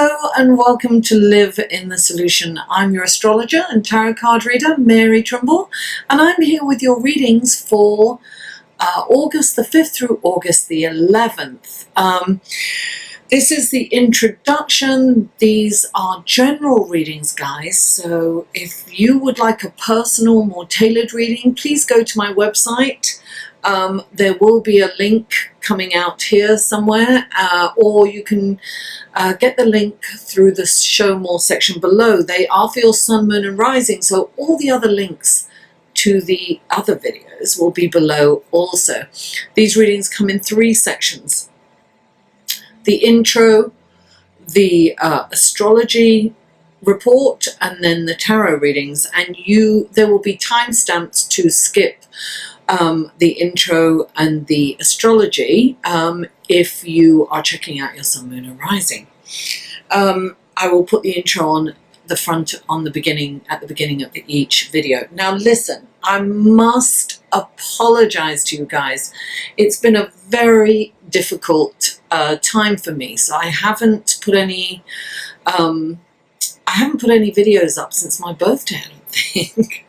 Hello and welcome to Live in the Solution. I'm your astrologer and tarot card reader, Mary Trimble, and I'm here with your readings for August the 5th through August the 11th. This is the introduction. These are general readings, guys. So if you would like a personal, more tailored reading, please go to my website. There will be a link coming out here somewhere, or you can get the link through the show more section below. They are for your sun, moon and rising, so all the other links to the other videos will be below also. These readings come in 3 sections: the intro, the astrology report, and then the tarot readings. And there will be timestamps to skip the intro and the astrology if you are checking out your sun, moon and rising. I will put the intro on the front at the beginning of each video. Now listen, I must apologize to you guys. It's been a very difficult time for me, so I haven't put any videos up since my birthday, I don't think.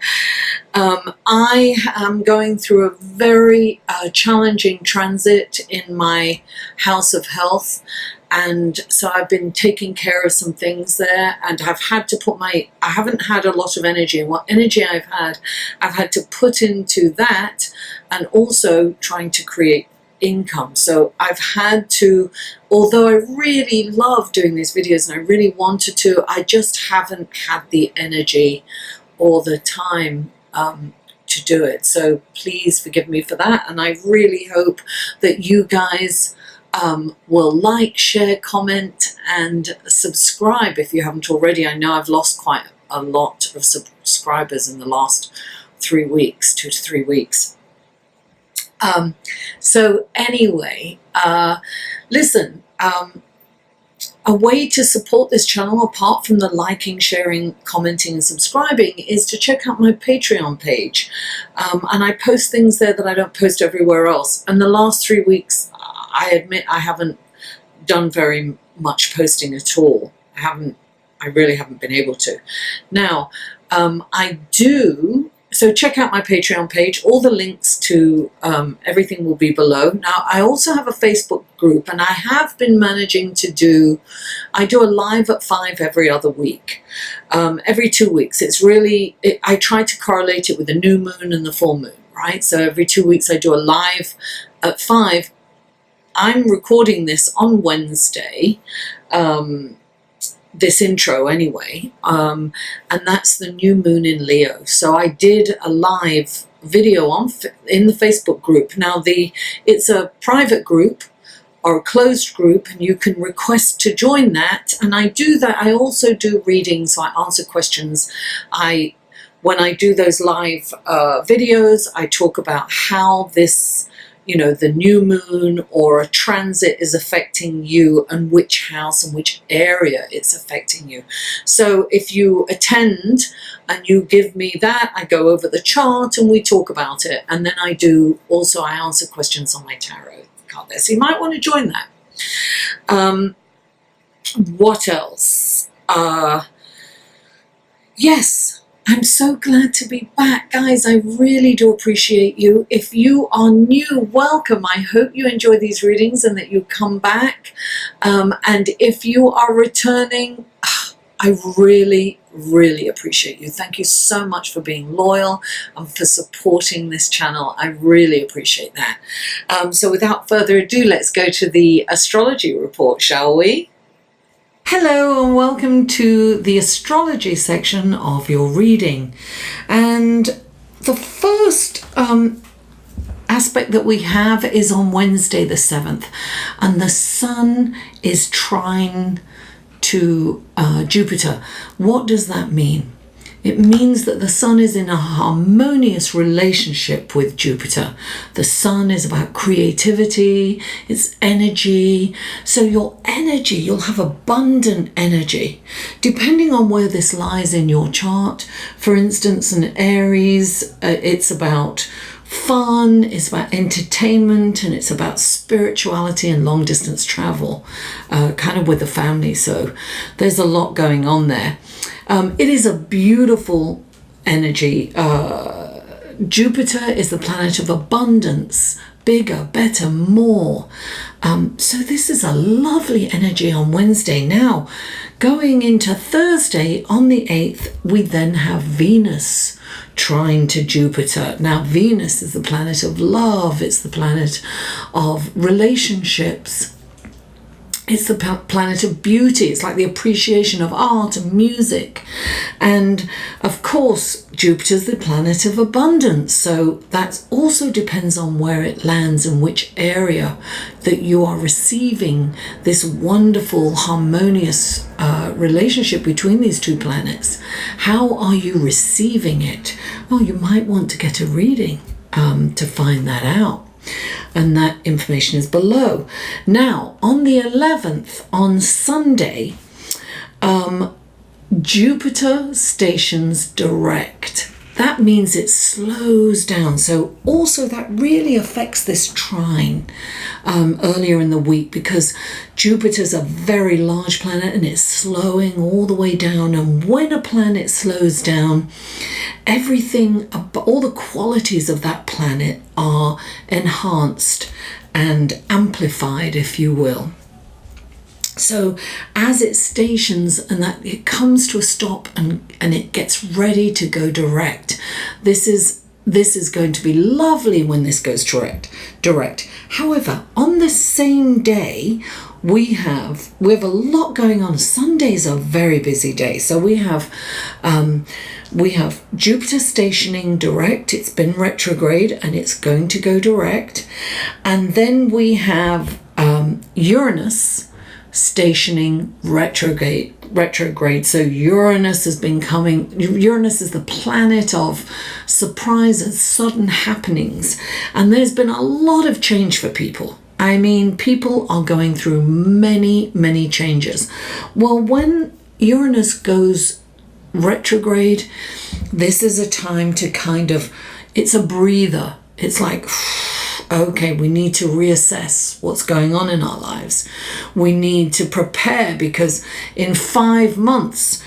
I am going through a very challenging transit in my house of health, and so I've been taking care of some things there, and I've had to put I haven't had a lot of energy, and what energy I've had to put into that, and also trying to create income. So I've had to, although I really love doing these videos and I really wanted to, I just haven't had the energy or the time to do it. So please forgive me for that, and I really hope that you guys will like, share, comment and subscribe if you haven't already. I know I've lost quite a lot of subscribers in the last 3 weeks, 2 to 3 weeks. So anyway, listen, a way to support this channel, apart from the liking, sharing, commenting and subscribing, is to check out my Patreon page. And I post things there that I don't post everywhere else. And the last 3 weeks, I admit I haven't done very much posting at all. I really haven't been able to. Now, so check out my Patreon page. All the links to everything will be below. Now, I also have a Facebook group, and I have been managing to I do a live at 5 every other week, every 2 weeks. I try to correlate it with the new moon and the full moon, right? So every 2 weeks I do a live at 5. I'm recording this on Wednesday, this intro anyway, and that's the new moon in Leo. So I did a live video in the Facebook group. Now it's a private group or a closed group, and you can request to join that, and I do that. I also do readings, so I answer questions. When I do those live videos, I talk about how this, the new moon or a transit is affecting you, and which house and which area it's affecting you. So if you attend and you give me that, I go over the chart and we talk about it. And then I answer questions on my tarot card there. So you might want to join that. What else? Yes. I'm so glad to be back, guys. I really do appreciate you. If you are new, welcome. I hope you enjoy these readings and that you come back. And if you are returning, I really, really appreciate you. Thank you so much for being loyal and for supporting this channel. I really appreciate that. So without further ado, let's go to the astrology report, shall we? Hello and welcome to the astrology section of your reading. And the first aspect that we have is on Wednesday the 7th, and the sun is trine to Jupiter. What does that mean? It means that the sun is in a harmonious relationship with Jupiter. The sun is about creativity, it's energy. So your energy, you'll have abundant energy. Depending on where this lies in your chart, for instance, an Aries, it's about fun, it's about entertainment, and it's about spirituality and long distance travel, kind of with the family. So there's a lot going on there. It is a beautiful energy. Jupiter is the planet of abundance, bigger, better, more. So this is a lovely energy on Wednesday. Now, going into Thursday on the 8th, we then have Venus trine to Jupiter. Now, Venus is the planet of love. It's the planet of relationships. It's the planet of beauty. It's like the appreciation of art and music. And of course, Jupiter's the planet of abundance. So that also depends on where it lands and which area that you are receiving this wonderful, harmonious relationship between these two planets. How are you receiving it? Well, you might want to get a reading to find that out. And that information is below. Now, on the 11th, on Sunday, Jupiter stations direct. That means it slows down. So also that really affects this trine earlier in the week, because Jupiter's a very large planet and it's slowing all the way down. And when a planet slows down, everything, all the qualities of that planet are enhanced and amplified, if you will. So as it stations and that it comes to a stop and it gets ready to go direct, this is going to be lovely when this goes direct. However, on the same day, we have a lot going on. Sunday's a very busy day. So we have Jupiter stationing direct. It's been retrograde and it's going to go direct. And then we have Uranus stationing retrograde. So Uranus has been coming. Uranus is the planet of surprises, sudden happenings, and there's been a lot of change for people. I mean, people are going through many changes. Well, when Uranus goes retrograde, this is a time to it's a breather. It's like, okay, we need to reassess what's going on in our lives. We need to prepare, because in 5 months,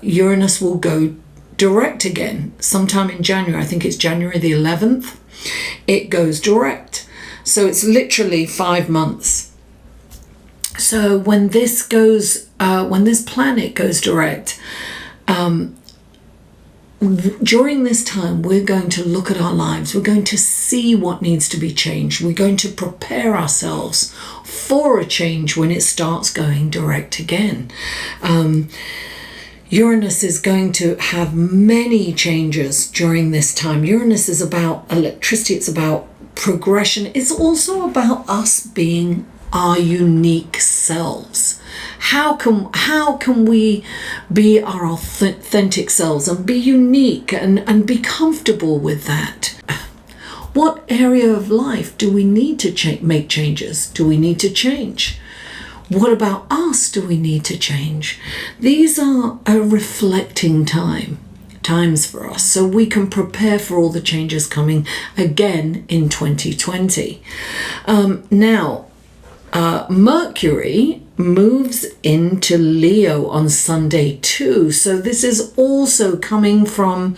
Uranus will go direct again, sometime in January. I think it's January the 11th. It goes direct. So it's literally 5 months. So when this planet goes direct, during this time, we're going to look at our lives. We're going to see what needs to be changed. We're going to prepare ourselves for a change when it starts going direct again. Uranus is going to have many changes during this time. Uranus is about electricity. It's about progression. It's also about us being our unique selves. How can we be our authentic selves and be unique and be comfortable with that? What area of life do we need to make changes? Do we need to change? What about us do we need to change? These are a reflecting times for us, so we can prepare for all the changes coming again in 2020. Mercury moves into Leo on Sunday too. So this is also coming from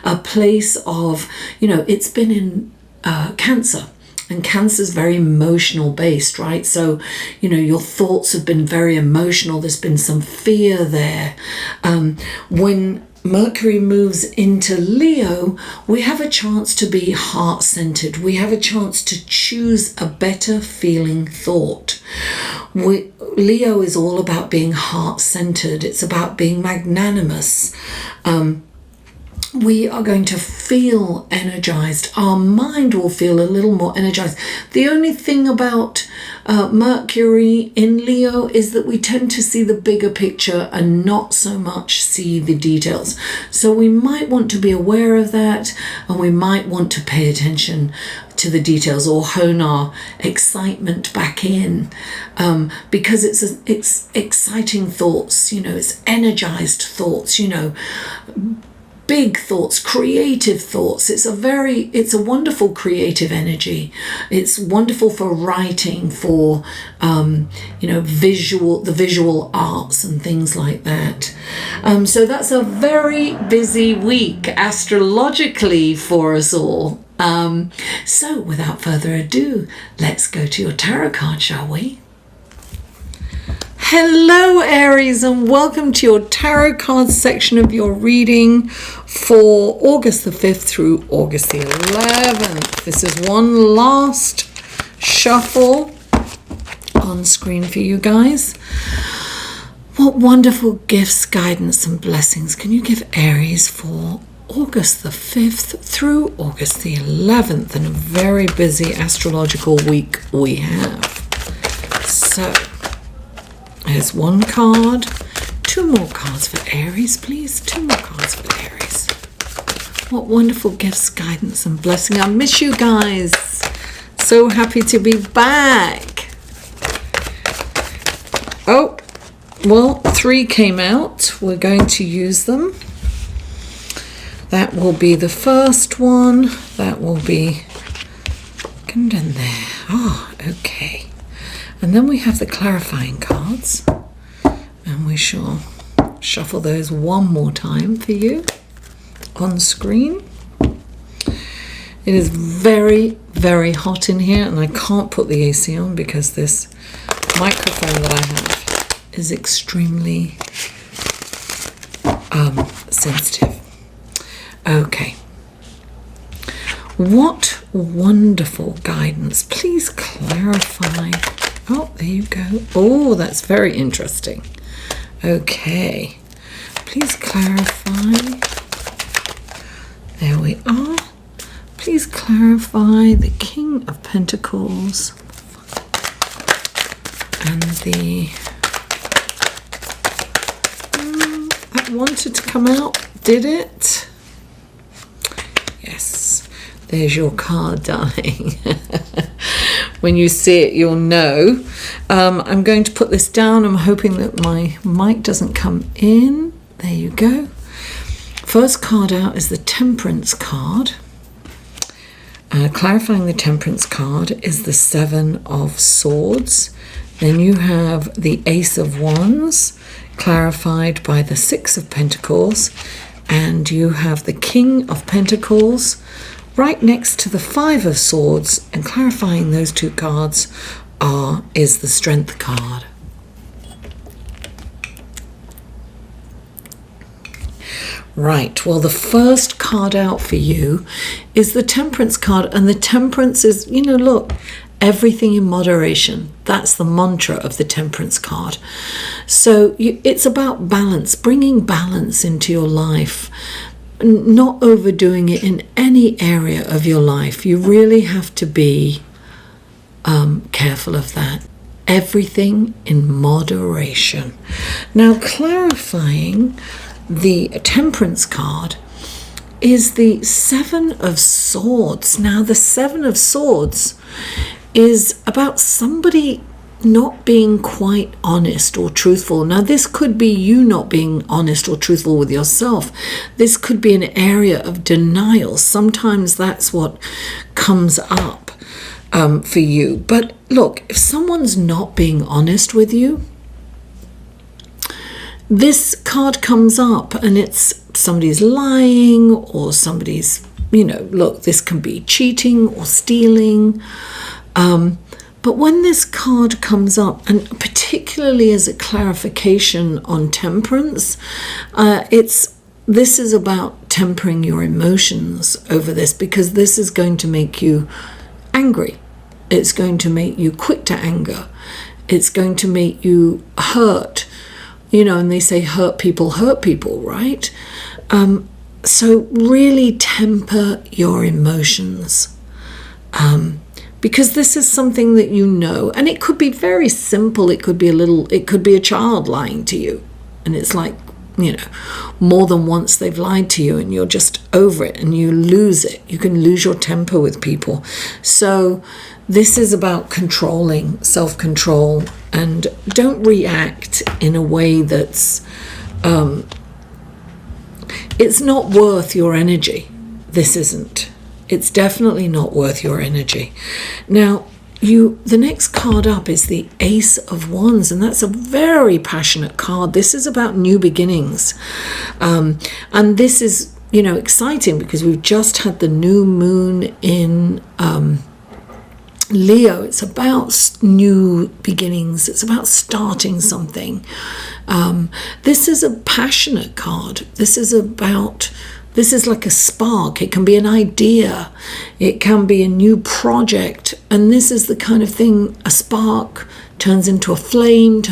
a place of, it's been in Cancer. And Cancer is very emotional based, right? So, your thoughts have been very emotional. There's been some fear there. When Mercury moves into Leo, we have a chance to be heart-centered. We have a chance to choose a better feeling thought. Leo is all about being heart-centered. It's about being magnanimous. We are going to feel energized. Our mind will feel a little more energized. The only thing about Mercury in Leo is that we tend to see the bigger picture and not so much see the details. So we might want to be aware of that, and we might want to pay attention to the details or hone our excitement back in, because it's exciting thoughts, it's energized thoughts, big thoughts, creative thoughts. It's a wonderful creative energy. It's wonderful for writing, for the visual arts and things like that. So that's a very busy week astrologically for us all. So without further ado, let's go to your tarot card, shall we? Hello Aries, and welcome to your tarot card section of your reading for August the 5th through August the 11th. This is one last shuffle on screen for you guys. What wonderful gifts, guidance and blessings can you give Aries for August the 5th through August the 11th, and a very busy astrological week we have. So here's one card. Two more cards for Aries, please. Two more cards for Aries. What wonderful gifts, guidance and blessing. I miss you guys. So happy to be back. Oh, well, 3 came out. We're going to use them. That will be the first one. That will be come down there. Oh, okay. And then we have the clarifying cards, and we shall shuffle those one more time for you on screen. It is very, very hot in here, and I can't put the AC on because this microphone that I have is extremely sensitive. Okay. What wonderful guidance. Please clarify. Oh, there you go. Oh, that's very interesting. Okay. Please clarify. There we are. Please clarify the King of Pentacles and the... that wanted to come out, did it? Yes. There's your card, darling. When you see it, you'll know. I'm going to put this down. I'm hoping that my mic doesn't come in. There you go. First card out is the Temperance card. Clarifying the Temperance card is the 7 of Swords. Then you have the Ace of Wands, clarified by the 6 of Pentacles. And you have the King of Pentacles right next to the 5 of Swords, and clarifying those 2 cards is the Strength card. Right, well, the first card out for you is the Temperance card, and the Temperance is, look, everything in moderation. That's the mantra of the Temperance card. So it's about balance, bringing balance into your life, not overdoing it in any area of your life. You really have to be careful of that. Everything in moderation. Now, clarifying the Temperance card is the 7 of Swords. Now, the 7 of Swords is about somebody not being quite honest or truthful. Now, this could be you not being honest or truthful with yourself. This could be an area of denial. Sometimes that's what comes up for you. But look, if someone's not being honest with you, this card comes up and it's somebody's lying or somebody's, look, this can be cheating or stealing. But when this card comes up, and particularly as a clarification on Temperance, this is about tempering your emotions over this, because this is going to make you angry. It's going to make you quick to anger. It's going to make you hurt. And they say hurt people, right? So really temper your emotions. Because this is something that and it could be very simple. It could be a child lying to you, and it's like, more than once they've lied to you and you're just over it and you lose it. You can lose your temper with people. So this is about controlling, self-control, and don't react in a way that's it's not worth your energy. This isn't. It's definitely not worth your energy. Now, the next card up is the Ace of Wands, and that's a very passionate card. This is about new beginnings. And this is, exciting because we've just had the new moon in Leo. It's about new beginnings. It's about starting something. This is a passionate card. This is like a spark. It can be an idea. It can be a new project. And this is the kind of thing, a spark turns into a flame,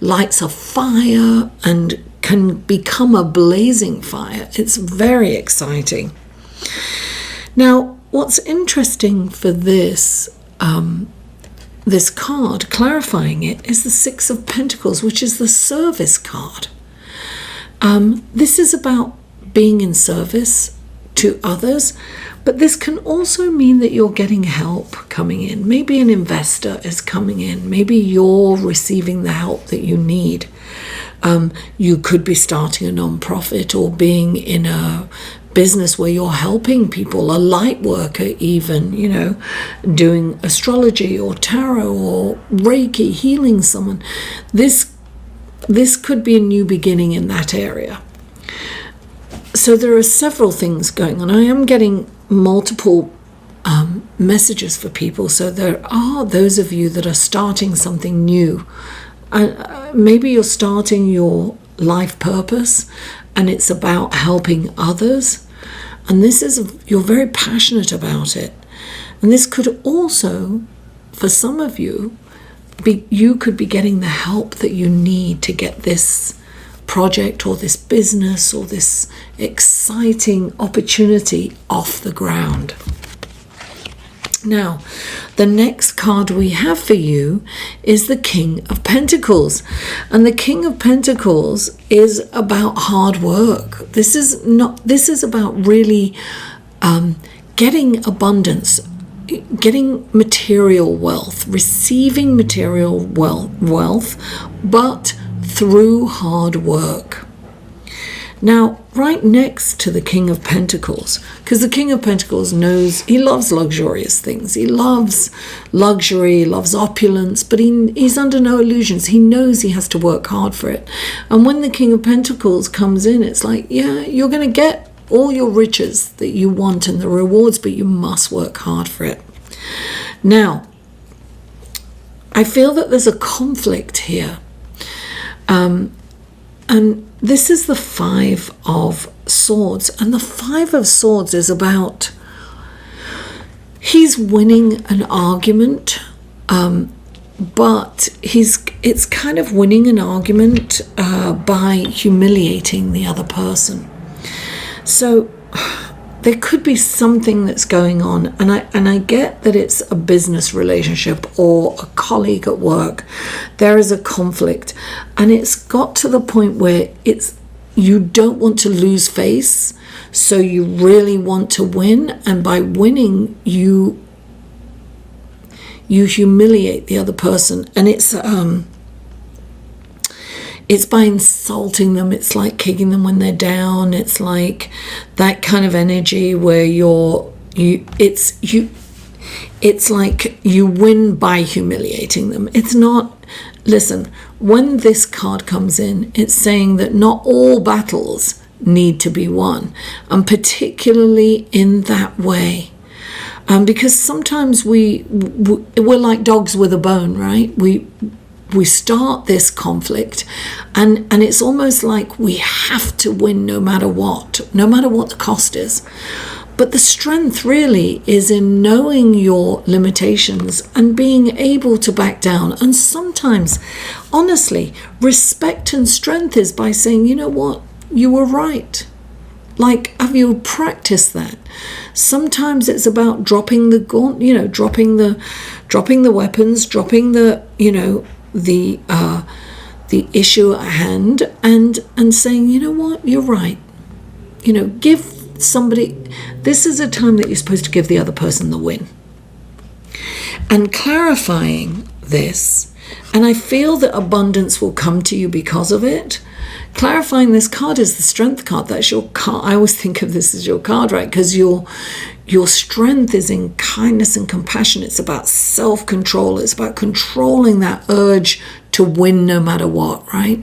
lights a fire, and can become a blazing fire. It's very exciting. Now, what's interesting for this card, clarifying it, is the Six of Pentacles, which is the service card. This is about being in service to others, but this can also mean that you're getting help coming in. Maybe an investor is coming in. Maybe you're receiving the help that you need. You could be starting a non-profit or being in a business where you're helping people, a light worker even, doing astrology or tarot or Reiki, healing someone. This could be a new beginning in that area. So there are several things going on. I am getting multiple messages for people. So there are those of you that are starting something new. Maybe you're starting your life purpose and it's about helping others. And you're very passionate about it. And this could also, for some of you, you could be getting the help that you need to get this project or this business or this exciting opportunity off the ground. Now, the next card we have for you is the King of Pentacles. And the King of Pentacles is about hard work. This is about really getting abundance, getting material wealth, receiving material wealth, but through hard work. Now, right next to the King of Pentacles, because the King of Pentacles knows, he loves luxurious things. He loves luxury, he loves opulence, but he's under no illusions. He knows he has to work hard for it. And when the King of Pentacles comes in, it's like, yeah, you're going to get all your riches that you want and the rewards, but you must work hard for it. Now, I feel that there's a conflict here. And this is the Five of Swords. And the Five of Swords is about, he's winning an argument, but it's kind of winning an argument by humiliating the other person. So there could be something that's going on, and I get that it's a business relationship or a colleague at work. There is a conflict, and it's got to the point where you don't want to lose face, so you really want to win, and by winning you humiliate the other person, and it's by insulting them. It's like kicking them when they're down. It's like that kind of energy where it's like you win by humiliating them. It's not, listen, when this card comes in, it's saying that not all battles need to be won, and particularly in that way. Because sometimes we're like dogs with a bone, right? We start this conflict and it's almost like we have to win no matter what the cost is. But the strength really is in knowing your limitations and being able to back down. And sometimes, honestly, respect and strength is by saying, you know what, you were right. Like, have you practiced that? Sometimes it's about dropping the dropping the weapons, dropping the issue at hand, and saying, you know what, you're right. Give somebody, this is a time that you're supposed to give the other person the win. And clarifying this, and I feel that abundance will come to you because of it, Clarifying this card is the Strength card. That's your card. I always think of this as your card, right? Because your strength is in kindness and compassion. It's about self-control. It's about controlling that urge to win no matter what, right?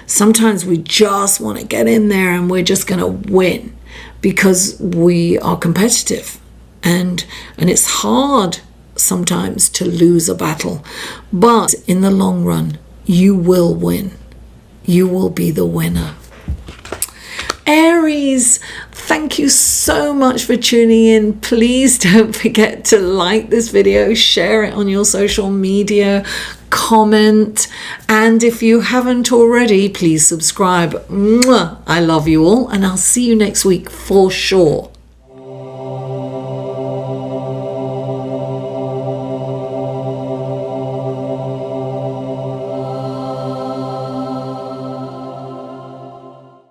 Sometimes we just want to get in there and we're just going to win because we are competitive. And it's hard sometimes to lose a battle. But in the long run, you will win. You will be the winner. Aries, thank you so much for tuning in. Please don't forget to like this video, share it on your social media, comment, and if you haven't already, please subscribe. Mwah! I love you all, and I'll see you next week for sure.